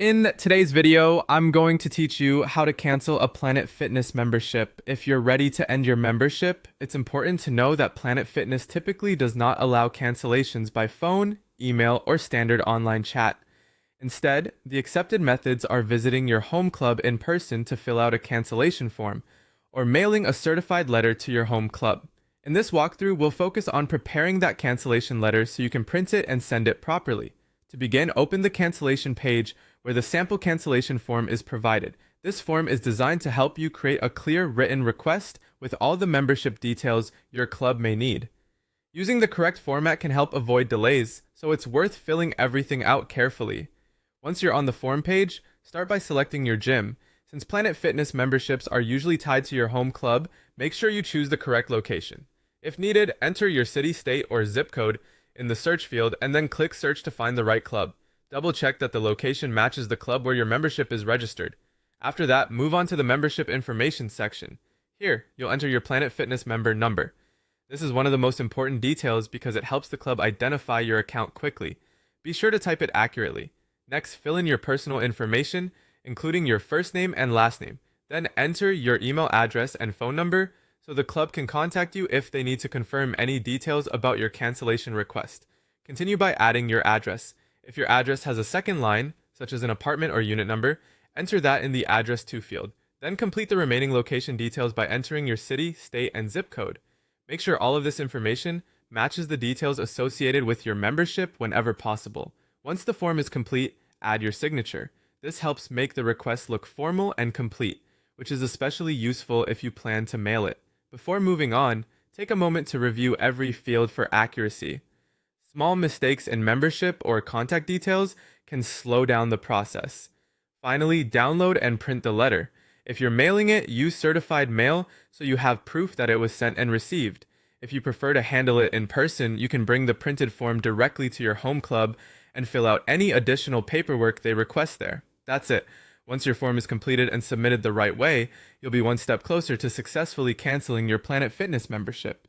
In today's video, I'm going to teach you how to cancel a Planet Fitness membership. If you're ready to end your membership, it's important to know that Planet Fitness typically does not allow cancellations by phone, email, or standard online chat. Instead, the accepted methods are visiting your home club in person to fill out a cancellation form, or mailing a certified letter to your home club. In this walkthrough, we'll focus on preparing that cancellation letter so you can print it and send it properly. To begin, open the cancellation page where the sample cancellation form is provided. This form is designed to help you create a clear written request with all the membership details your club may need. Using the correct format can help avoid delays, so it's worth filling everything out carefully. Once you're on the form page, start by selecting your gym. Since Planet Fitness memberships are usually tied to your home club, make sure you choose the correct location. If needed, enter your city, state, or zip code in the search field and then click search to find the right club. Double check that the location matches the club where your membership is registered. After that, move on to the membership information section. Here, you'll enter your Planet Fitness member number. This is one of the most important details because it helps the club identify your account quickly. Be sure to type it accurately. Next, fill in your personal information, including your first name and last name. Then enter your email address and phone number so the club can contact you if they need to confirm any details about your cancellation request. Continue by adding your address. If your address has a second line, such as an apartment or unit number, enter that in the address to field. Then complete the remaining location details by entering your city, state, and zip code. Make sure all of this information matches the details associated with your membership whenever possible. Once the form is complete, add your signature. This helps make the request look formal and complete, which is especially useful if you plan to mail it. Before moving on, take a moment to review every field for accuracy. Small mistakes in membership or contact details can slow down the process. Finally, download and print the letter. If you're mailing it, use certified mail so you have proof that it was sent and received. If you prefer to handle it in person, you can bring the printed form directly to your home club and fill out any additional paperwork they request there. That's it. Once your form is completed and submitted the right way, you'll be one step closer to successfully canceling your Planet Fitness membership.